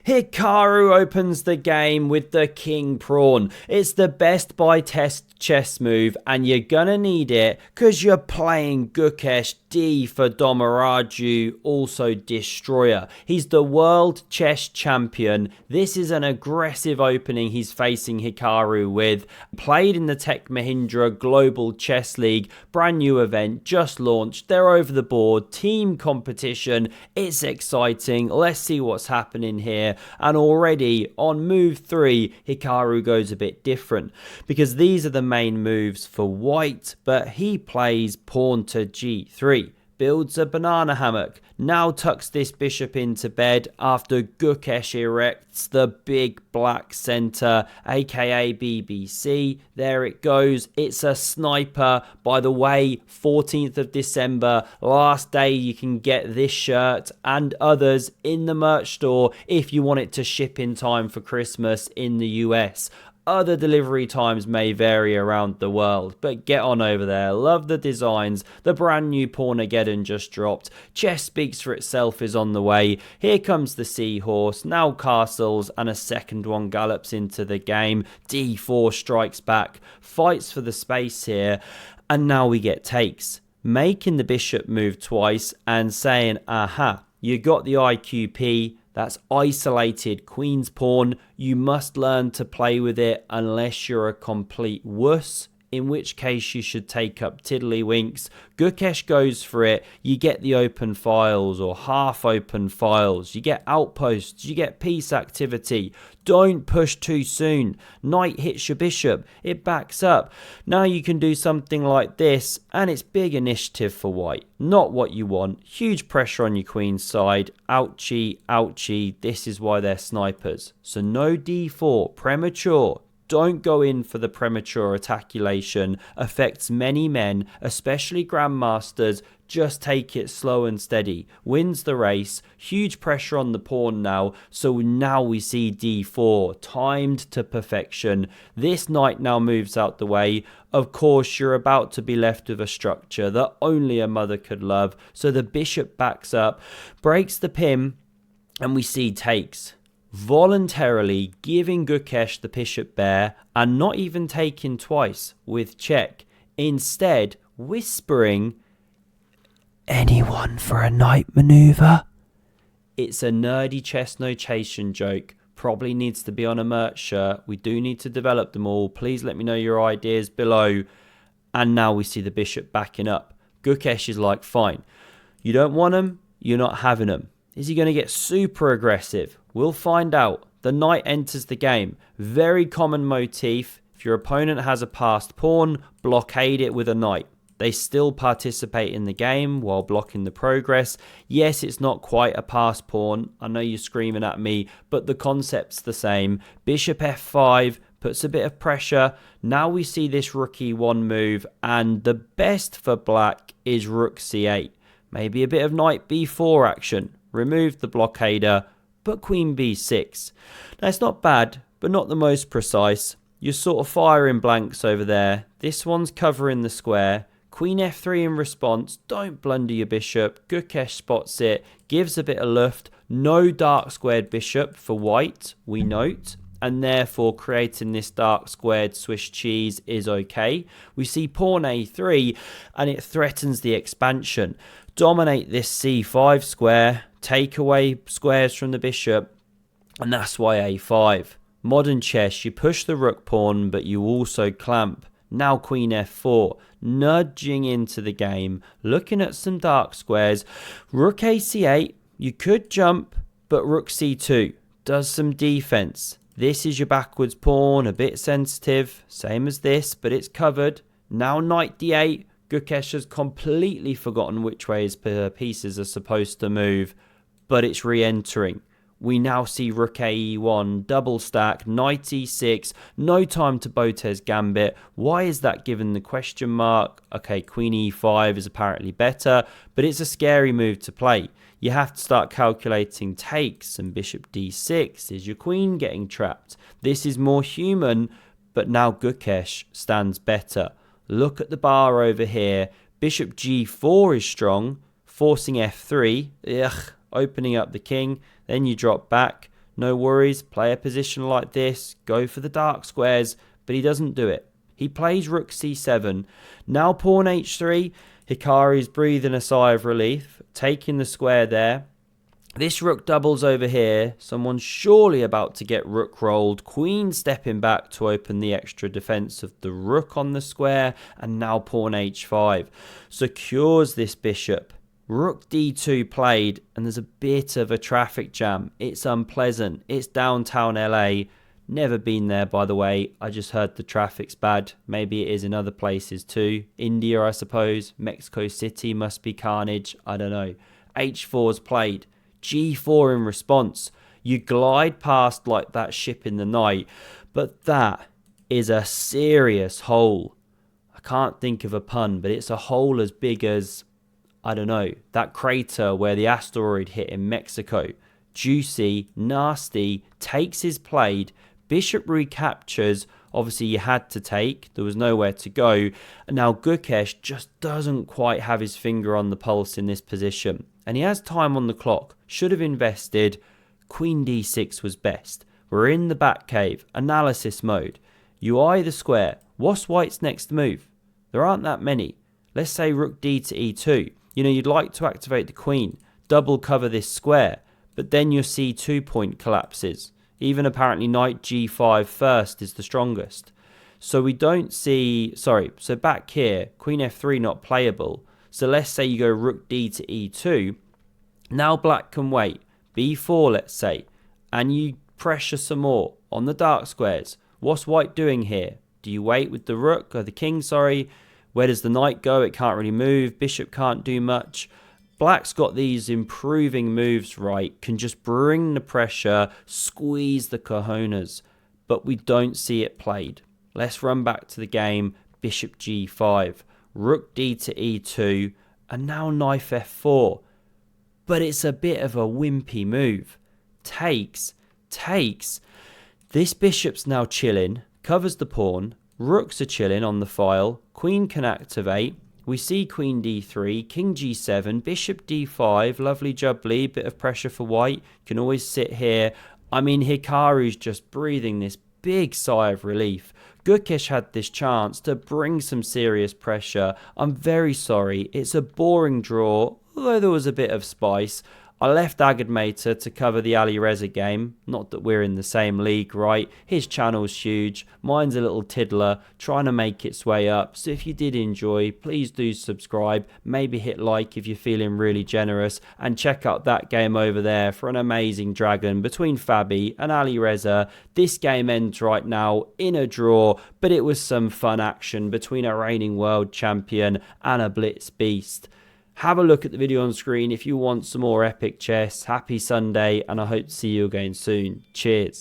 Hikaru opens the game with the king pawn. It's the best by test chess move, and you're gonna need it because you're playing Gukesh D for Domaraju, also Destroyer. He's the world chess champion. This is an aggressive opening he's facing Hikaru with. Played in the Tech Mahindra Global Chess League, brand new event, just launched. They're over the board, team competition. It's exciting. Let's see what's happening here. And already on move 3, Hikaru goes a bit different because these are the main moves for white, but he plays pawn to g3. Builds a banana hammock, now tucks this bishop into bed after Gukesh erects the big black center, aka BBC. There it goes, it's a sniper. By the way, 14th of December, last day you can get this shirt and others in the merch store if you want it to ship in time for Christmas in the US. Other delivery times may vary around the world, but get on over there. Love the designs. The brand new Pornageddon just dropped. Chess Speaks for Itself is on the way. Here comes the seahorse. Now castles, and a second one gallops into the game. D4 strikes back, fights for the space here, and now we get takes. Making the bishop move twice and saying, aha, you got the IQP. That's isolated queen's pawn. You must learn to play with it unless you're a complete wuss, in which case you should take up tiddlywinks. Gukesh goes for it. You get the open files or half open files. You get outposts. You get piece activity. Don't push too soon. Knight hits your bishop. It backs up. Now you can do something like this, and it's big initiative for white. Not what you want. Huge pressure on your queen's side. Ouchie, ouchie. This is why they're snipers. So no d4. Premature. Don't go in for the premature attaculation. Affects many men, especially grandmasters. Just take it slow and steady. Wins the race. Huge pressure on the pawn now. So now we see d4. Timed to perfection. This knight now moves out the way. Of course, you're about to be left with a structure that only a mother could love. So the bishop backs up, breaks the pin, and we see takes. Voluntarily giving Gukesh the bishop bear and not even taking twice with check. Instead, whispering, anyone for a knight maneuver? It's a nerdy chess notation joke. Probably needs to be on a merch shirt. We do need to develop them all. Please let me know your ideas below. And now we see the bishop backing up. Gukesh is like, fine. You don't want them, you're not having them. Is he going to get super aggressive? We'll find out. The knight enters the game. Very common motif. If your opponent has a passed pawn, blockade it with a knight. They still participate in the game while blocking the progress. Yes, it's not quite a passed pawn. I know you're screaming at me, but the concept's the same. Bishop f5 puts a bit of pressure. Now we see this rook e1 move, and the best for black is rook c8. Maybe a bit of knight b4 action. Remove the blockader, but queen b6. Now it's not bad, but not the most precise. You're sort of firing blanks over there. This one's covering the square. Queen f3 in response. Don't blunder your bishop. Gukesh spots it, gives a bit of luft. No dark squared bishop for white, we note. And therefore creating this dark squared Swiss cheese is okay. We see pawn a3 and it threatens the expansion. Dominate this c5 square, take away squares from the bishop, and that's why a5. Modern chess, you push the rook pawn, but you also clamp. Now queen f4, nudging into the game, looking at some dark squares. Rook ac8, you could jump, but rook c2 does some defense. This is your backwards pawn, a bit sensitive, same as this, but it's covered. Now knight d8. Gukesh has completely forgotten which way his pieces are supposed to move, but it's re-entering. We now see rook ae1, double stack, knight e6, no time to Botez gambit. Why is that given the question mark? Okay, queen e5 is apparently better, but it's a scary move to play. You have to start calculating takes, and bishop d6. Is your queen getting trapped? This is more human, but now Gukesh stands better. Look at the bar over here. Bishop g4 is strong, forcing f3. Opening up the king. Then you drop back. No worries, play a position like this, go for the dark squares, but he doesn't do it. He plays rook c7. Now pawn h3, Hikaru's breathing a sigh of relief, taking the square there. This rook doubles over here. Someone's surely about to get rook rolled. Queen stepping back to open the extra defense of the rook on the square. And now pawn h5. Secures this bishop. Rook d2 played. And there's a bit of a traffic jam. It's unpleasant. It's downtown LA. Never been there, by the way. I just heard the traffic's bad. Maybe it is in other places too. India, I suppose. Mexico City must be carnage. I don't know. h4's played. G4 in response. You glide past like that ship in the night, but that is a serious hole. I can't think of a pun, but it's a hole as big as, I don't know, that crater where the asteroid hit in Mexico. Juicy, nasty, takes his played, bishop recaptures. Obviously you had to take, there was nowhere to go. And now Gukesh just doesn't quite have his finger on the pulse in this position. And he has time on the clock, should have invested. Queen d6 was best. We're in the back cave, analysis mode. You eye the square. What's white's next move? There aren't that many. Let's say rook d to e2. You know, you'd like to activate the queen, double cover this square, but then your c2 point collapses. Even apparently knight g5 first is the strongest. So we don't see, so back here, queen f3 not playable. So let's say you go rook d to e2. Now black can wait. b4, let's say. And you pressure some more on the dark squares. What's white doing here? Do you wait with the rook, or the king, sorry? Where does the knight go? It can't really move. Bishop can't do much. Black's got these improving moves right. Can just bring the pressure, squeeze the cojones. But we don't see it played. Let's run back to the game. Bishop g5. Rook d to e2, and now knight f4. But it's a bit of a wimpy move. Takes. This bishop's now chilling, covers the pawn. Rooks are chilling on the file. Queen can activate. We see queen d3, king g7, bishop d5, lovely jubbly, bit of pressure for white. Can always sit here. I mean, Hikaru's just breathing this big sigh of relief. Gukesh had this chance to bring some serious pressure. I'm very sorry. It's a boring draw, although there was a bit of spice. I left Agadmator to cover the Ali Reza game. Not that we're in the same league, right? His channel's huge. Mine's a little tiddler, trying to make its way up. So if you did enjoy, please do subscribe. Maybe hit like if you're feeling really generous. And check out that game over there for an amazing dragon between Fabi and Ali Reza. This game ends right now in a draw, but it was some fun action between a reigning world champion and a blitz beast. Have a look at the video on screen if you want some more epic chess. Happy Sunday, and I hope to see you again soon. Cheers.